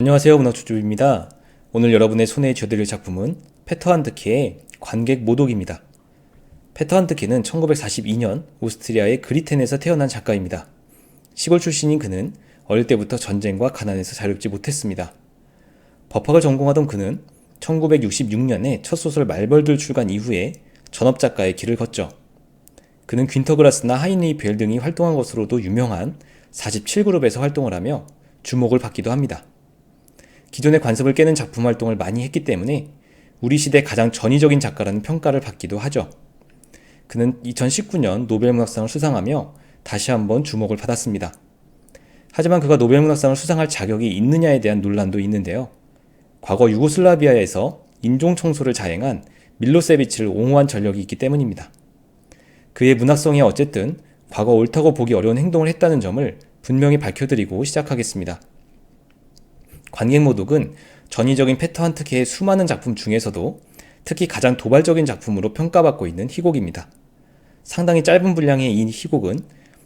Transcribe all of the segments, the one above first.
안녕하세요, 문화초조입니다. 오늘 여러분의 손에 쥐어드릴 작품은 페터 한드케의 관객 모독입니다. 페터 한드케는 1942년 오스트리아의 그리텐에서 태어난 작가입니다. 시골 출신인 그는 어릴 때부터 전쟁과 가난에서 자유롭지 못했습니다. 법학을 전공하던 그는 1966년에 첫 소설 말벌들 출간 이후에 전업작가의 길을 걷죠. 그는 퀸터그라스나 하이니히벨 등이 활동한 것으로도 유명한 47그룹에서 활동을 하며 주목을 받기도 합니다. 기존의 관습을 깨는 작품 활동을 많이 했기 때문에 우리 시대 가장 전위적인 작가라는 평가를 받기도 하죠. 그는 2019년 노벨문학상을 수상하며 다시 한번 주목을 받았습니다. 하지만 그가 노벨문학상을 수상할 자격이 있느냐에 대한 논란도 있는데요. 과거 유고슬라비아에서 인종청소를 자행한 밀로세비치를 옹호한 전력이 있기 때문입니다. 그의 문학성이 어쨌든 과거 옳다고 보기 어려운 행동을 했다는 점을 분명히 밝혀드리고 시작하겠습니다. 관객 모독은 전위적인 페터 한트케의 수많은 작품 중에서도 특히 가장 도발적인 작품으로 평가받고 있는 희곡입니다. 상당히 짧은 분량의 이 희곡은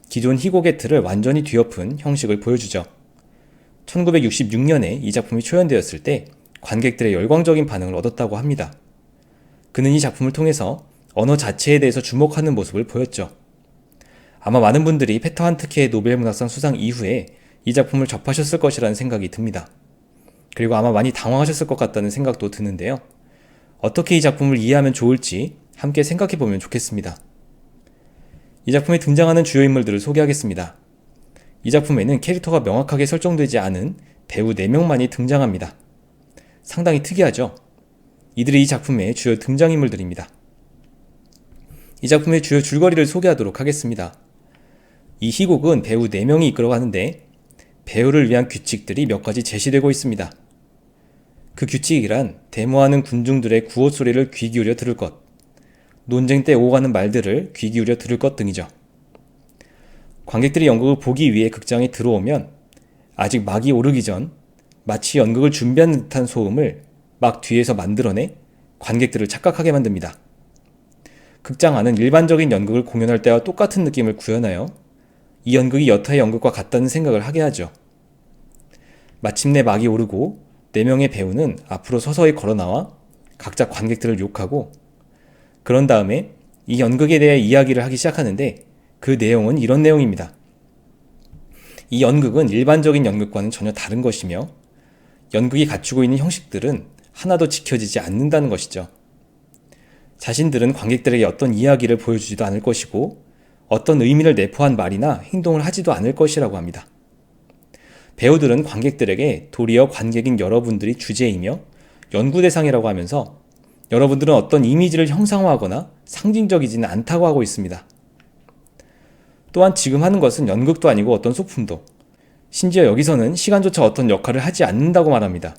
기존 희곡의 틀을 완전히 뒤엎은 형식을 보여주죠. 1966년에 이 작품이 초연되었을 때 관객들의 열광적인 반응을 얻었다고 합니다. 그는 이 작품을 통해서 언어 자체에 대해서 주목하는 모습을 보였죠. 아마 많은 분들이 페터 한트케의 노벨문학상 수상 이후에 이 작품을 접하셨을 것이라는 생각이 듭니다. 그리고 아마 많이 당황하셨을 것 같다는 생각도 드는데요. 어떻게 이 작품을 이해하면 좋을지 함께 생각해보면 좋겠습니다. 이 작품에 등장하는 주요 인물들을 소개하겠습니다. 이 작품에는 캐릭터가 명확하게 설정되지 않은 배우 4명만이 등장합니다. 상당히 특이하죠? 이들이 이 작품의 주요 등장인물들입니다. 이 작품의 주요 줄거리를 소개하도록 하겠습니다. 이 희곡은 배우 4명이 이끌어가는데 배우를 위한 규칙들이 몇 가지 제시되고 있습니다. 그 규칙이란 데모하는 군중들의 구호 소리를 귀 기울여 들을 것, 논쟁 때 오가는 말들을 귀 기울여 들을 것 등이죠. 관객들이 연극을 보기 위해 극장에 들어오면 아직 막이 오르기 전 마치 연극을 준비하는 듯한 소음을 막 뒤에서 만들어내 관객들을 착각하게 만듭니다. 극장 안은 일반적인 연극을 공연할 때와 똑같은 느낌을 구현하여 이 연극이 여타의 연극과 같다는 생각을 하게 하죠. 마침내 막이 오르고 4명의 배우는 앞으로 서서히 걸어나와 각자 관객들을 욕하고 그런 다음에 이 연극에 대해 이야기를 하기 시작하는데 그 내용은 이런 내용입니다. 이 연극은 일반적인 연극과는 전혀 다른 것이며 연극이 갖추고 있는 형식들은 하나도 지켜지지 않는다는 것이죠. 자신들은 관객들에게 어떤 이야기를 보여주지도 않을 것이고 어떤 의미를 내포한 말이나 행동을 하지도 않을 것이라고 합니다. 배우들은 관객들에게 도리어 관객인 여러분들이 주제이며 연구 대상이라고 하면서 여러분들은 어떤 이미지를 형상화하거나 상징적이지는 않다고 하고 있습니다. 또한 지금 하는 것은 연극도 아니고 어떤 소품도, 심지어 여기서는 시간조차 어떤 역할을 하지 않는다고 말합니다.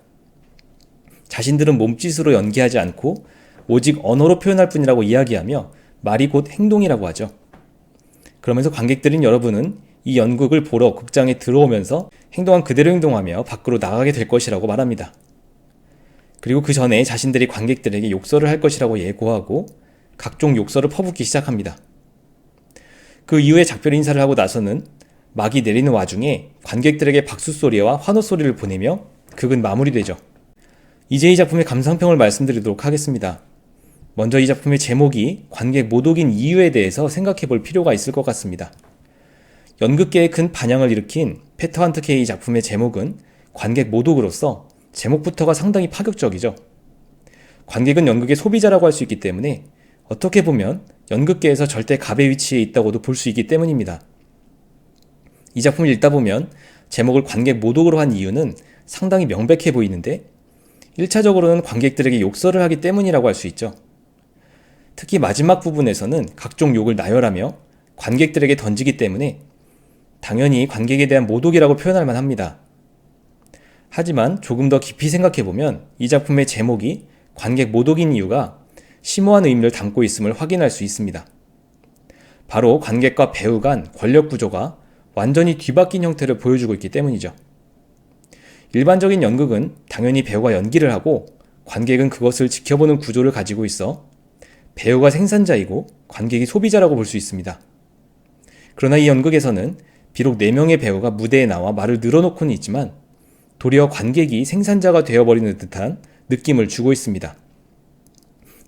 자신들은 몸짓으로 연기하지 않고 오직 언어로 표현할 뿐이라고 이야기하며 말이 곧 행동이라고 하죠. 그러면서 관객들인 여러분은 이 연극을 보러 극장에 들어오면서 행동한 그대로 행동하며 밖으로 나가게 될 것이라고 말합니다. 그리고 그 전에 자신들이 관객들에게 욕설을 할 것이라고 예고하고 각종 욕설을 퍼붓기 시작합니다. 그 이후에 작별 인사를 하고 나서는 막이 내리는 와중에 관객들에게 박수소리와 환호소리를 보내며 극은 마무리되죠. 이제 이 작품의 감상평을 말씀드리도록 하겠습니다. 먼저 이 작품의 제목이 관객 모독인 이유에 대해서 생각해 볼 필요가 있을 것 같습니다. 연극계에 큰 반향을 일으킨 페터 한트케의 작품의 제목은 관객 모독으로서 제목부터가 상당히 파격적이죠. 관객은 연극의 소비자라고 할 수 있기 때문에 어떻게 보면 연극계에서 절대 갑의 위치에 있다고도 볼 수 있기 때문입니다. 이 작품을 읽다 보면 제목을 관객 모독으로 한 이유는 상당히 명백해 보이는데 1차적으로는 관객들에게 욕설을 하기 때문이라고 할 수 있죠. 특히 마지막 부분에서는 각종 욕을 나열하며 관객들에게 던지기 때문에 당연히 관객에 대한 모독이라고 표현할 만합니다. 하지만 조금 더 깊이 생각해보면 이 작품의 제목이 관객 모독인 이유가 심오한 의미를 담고 있음을 확인할 수 있습니다. 바로 관객과 배우 간 권력 구조가 완전히 뒤바뀐 형태를 보여주고 있기 때문이죠. 일반적인 연극은 당연히 배우가 연기를 하고 관객은 그것을 지켜보는 구조를 가지고 있어 배우가 생산자이고 관객이 소비자라고 볼 수 있습니다. 그러나 이 연극에서는 비록 4명의 배우가 무대에 나와 말을 늘어놓고는 있지만 도리어 관객이 생산자가 되어버리는 듯한 느낌을 주고 있습니다.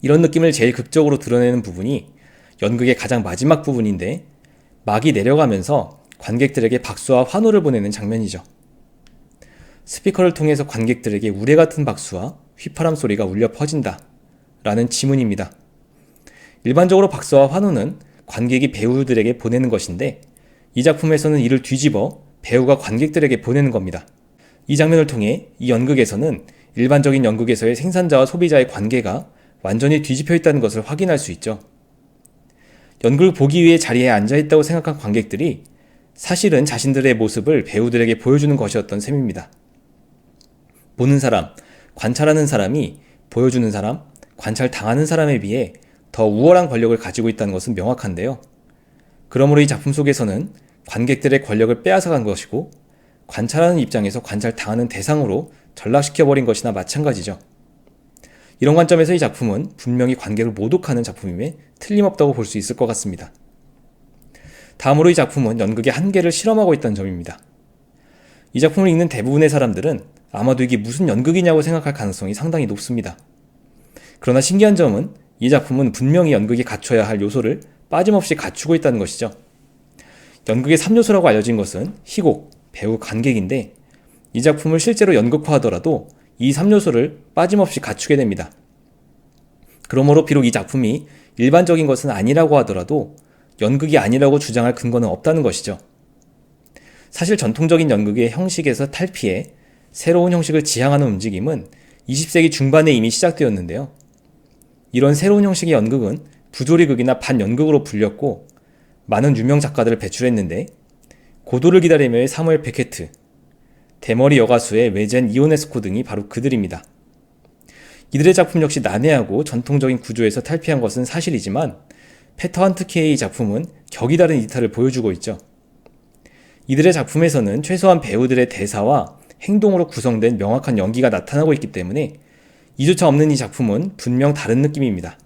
이런 느낌을 제일 극적으로 드러내는 부분이 연극의 가장 마지막 부분인데, 막이 내려가면서 관객들에게 박수와 환호를 보내는 장면이죠. 스피커를 통해서 관객들에게 우레 같은 박수와 휘파람 소리가 울려 퍼진다 라는 지문입니다. 일반적으로 박수와 환호는 관객이 배우들에게 보내는 것인데, 이 작품에서는 이를 뒤집어 배우가 관객들에게 보내는 겁니다. 이 장면을 통해 이 연극에서는 일반적인 연극에서의 생산자와 소비자의 관계가 완전히 뒤집혀 있다는 것을 확인할 수 있죠. 연극을 보기 위해 자리에 앉아있다고 생각한 관객들이 사실은 자신들의 모습을 배우들에게 보여주는 것이었던 셈입니다. 보는 사람, 관찰하는 사람이 보여주는 사람, 관찰당하는 사람에 비해 더 우월한 권력을 가지고 있다는 것은 명확한데요. 그러므로 이 작품 속에서는 관객들의 권력을 빼앗아간 것이고, 관찰하는 입장에서 관찰당하는 대상으로 전락시켜버린 것이나 마찬가지죠. 이런 관점에서 이 작품은 분명히 관객을 모독하는 작품임에 틀림없다고 볼 수 있을 것 같습니다. 다음으로 이 작품은 연극의 한계를 실험하고 있다는 점입니다. 이 작품을 읽는 대부분의 사람들은 아마도 이게 무슨 연극이냐고 생각할 가능성이 상당히 높습니다. 그러나 신기한 점은 이 작품은 분명히 연극이 갖춰야 할 요소를 빠짐없이 갖추고 있다는 것이죠. 연극의 3요소라고 알려진 것은 희곡, 배우, 관객인데, 이 작품을 실제로 연극화하더라도 이 3요소를 빠짐없이 갖추게 됩니다. 그러므로 비록 이 작품이 일반적인 것은 아니라고 하더라도 연극이 아니라고 주장할 근거는 없다는 것이죠. 사실 전통적인 연극의 형식에서 탈피해 새로운 형식을 지향하는 움직임은 20세기 중반에 이미 시작되었는데요. 이런 새로운 형식의 연극은 부조리극이나 반연극으로 불렸고, 많은 유명 작가들을 배출했는데, 고도를 기다리며의 사무엘 베케트, 대머리 여가수의 외젠 이오네스코 등이 바로 그들입니다. 이들의 작품 역시 난해하고 전통적인 구조에서 탈피한 것은 사실이지만, 페터 한트케의 작품은 격이 다른 이탈을 보여주고 있죠. 이들의 작품에서는 최소한 배우들의 대사와 행동으로 구성된 명확한 연기가 나타나고 있기 때문에 이조차 없는 이 작품은 분명 다른 느낌입니다.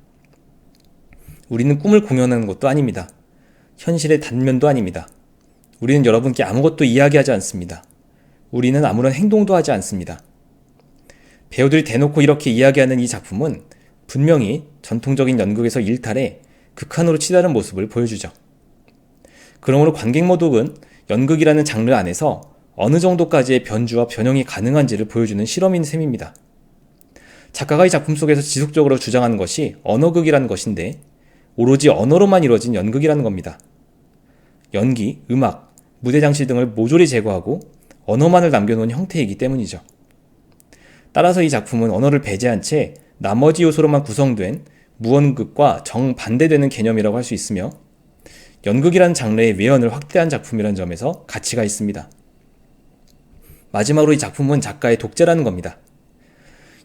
우리는 꿈을 공연하는 것도 아닙니다. 현실의 단면도 아닙니다. 우리는 여러분께 아무것도 이야기하지 않습니다. 우리는 아무런 행동도 하지 않습니다. 배우들이 대놓고 이렇게 이야기하는 이 작품은 분명히 전통적인 연극에서 일탈해 극한으로 치달은 모습을 보여주죠. 그러므로 관객 모독은 연극이라는 장르 안에서 어느 정도까지의 변주와 변형이 가능한지를 보여주는 실험인 셈입니다. 작가가 이 작품 속에서 지속적으로 주장하는 것이 언어극이라는 것인데, 오로지 언어로만 이루어진 연극이라는 겁니다. 연기, 음악, 무대 장치 등을 모조리 제거하고 언어만을 남겨놓은 형태이기 때문이죠. 따라서 이 작품은 언어를 배제한 채 나머지 요소로만 구성된 무언극과 정반대되는 개념이라고 할 수 있으며, 연극이라는 장르의 외연을 확대한 작품이라는 점에서 가치가 있습니다. 마지막으로 이 작품은 작가의 독재라는 겁니다.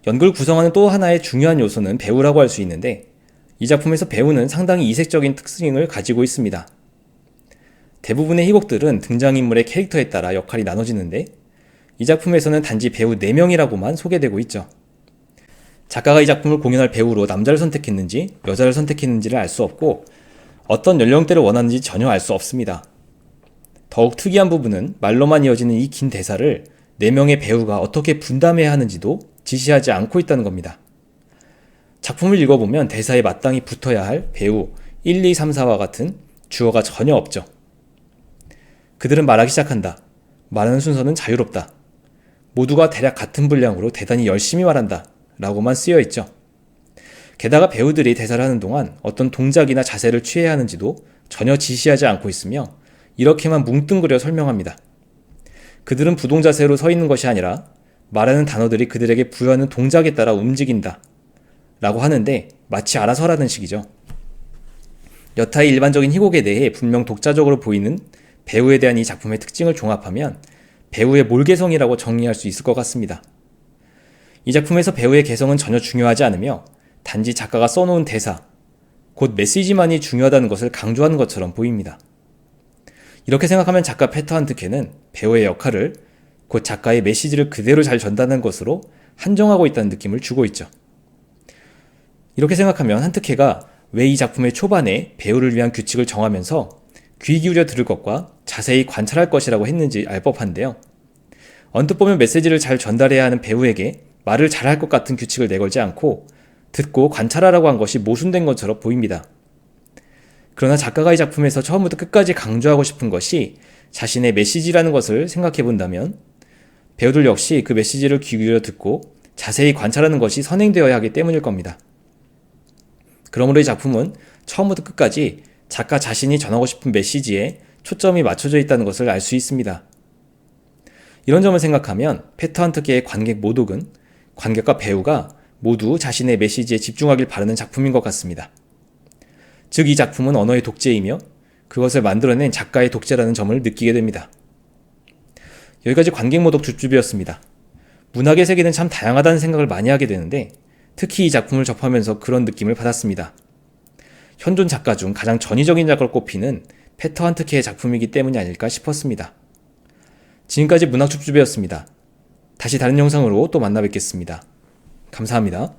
연극을 구성하는 또 하나의 중요한 요소는 배우라고 할 수 있는데, 이 작품에서 배우는 상당히 이색적인 특징을 가지고 있습니다. 대부분의 희곡들은 등장인물의 캐릭터에 따라 역할이 나눠지는데, 이 작품에서는 단지 배우 4명이라고만 소개되고 있죠. 작가가 이 작품을 공연할 배우로 남자를 선택했는지 여자를 선택했는지를 알 수 없고, 어떤 연령대를 원하는지 전혀 알 수 없습니다. 더욱 특이한 부분은 말로만 이어지는 이 긴 대사를 4명의 배우가 어떻게 분담해야 하는지도 지시하지 않고 있다는 겁니다. 작품을 읽어보면 대사에 마땅히 붙어야 할 배우 1, 2, 3, 4와 같은 주어가 전혀 없죠. 그들은 말하기 시작한다. 말하는 순서는 자유롭다. 모두가 대략 같은 분량으로 대단히 열심히 말한다. 라고만 쓰여 있죠. 게다가 배우들이 대사를 하는 동안 어떤 동작이나 자세를 취해야 하는지도 전혀 지시하지 않고 있으며, 이렇게만 뭉뚱그려 설명합니다. 그들은 부동자세로 서 있는 것이 아니라 말하는 단어들이 그들에게 부여하는 동작에 따라 움직인다 라고 하는데, 마치 알아서 하라는 식이죠. 여타의 일반적인 희곡에 대해 분명 독자적으로 보이는 배우에 대한 이 작품의 특징을 종합하면 배우의 몰개성이라고 정리할 수 있을 것 같습니다. 이 작품에서 배우의 개성은 전혀 중요하지 않으며, 단지 작가가 써놓은 대사, 곧 메시지만이 중요하다는 것을 강조하는 것처럼 보입니다. 이렇게 생각하면 작가 페터 한트케는 배우의 역할을, 곧 작가의 메시지를 그대로 잘 전달하는 것으로 한정하고 있다는 느낌을 주고 있죠. 이렇게 생각하면 한트케가 왜 이 작품의 초반에 배우를 위한 규칙을 정하면서 귀 기울여 들을 것과 자세히 관찰할 것이라고 했는지 알 법한데요. 언뜻 보면 메시지를 잘 전달해야 하는 배우에게 말을 잘할 것 같은 규칙을 내걸지 않고 듣고 관찰하라고 한 것이 모순된 것처럼 보입니다. 그러나 작가가 이 작품에서 처음부터 끝까지 강조하고 싶은 것이 자신의 메시지라는 것을 생각해 본다면 배우들 역시 그 메시지를 귀 기울여 듣고 자세히 관찰하는 것이 선행되어야 하기 때문일 겁니다. 그러므로 이 작품은 처음부터 끝까지 작가 자신이 전하고 싶은 메시지에 초점이 맞춰져 있다는 것을 알 수 있습니다. 이런 점을 생각하면 패트헌터계의 관객 모독은 관객과 배우가 모두 자신의 메시지에 집중하길 바라는 작품인 것 같습니다. 즉, 이 작품은 언어의 독재이며 그것을 만들어낸 작가의 독재라는 점을 느끼게 됩니다. 여기까지 관객 모독 줍줍이었습니다. 문학의 세계는 참 다양하다는 생각을 많이 하게 되는데 특히 이 작품을 접하면서 그런 느낌을 받았습니다. 현존 작가 중 가장 전위적인 작가로 꼽히는 패트헌터케의 작품이기 때문이 아닐까 싶었습니다. 지금까지 문학 줍줍이었습니다. 다시 다른 영상으로 또 만나 뵙겠습니다. 감사합니다.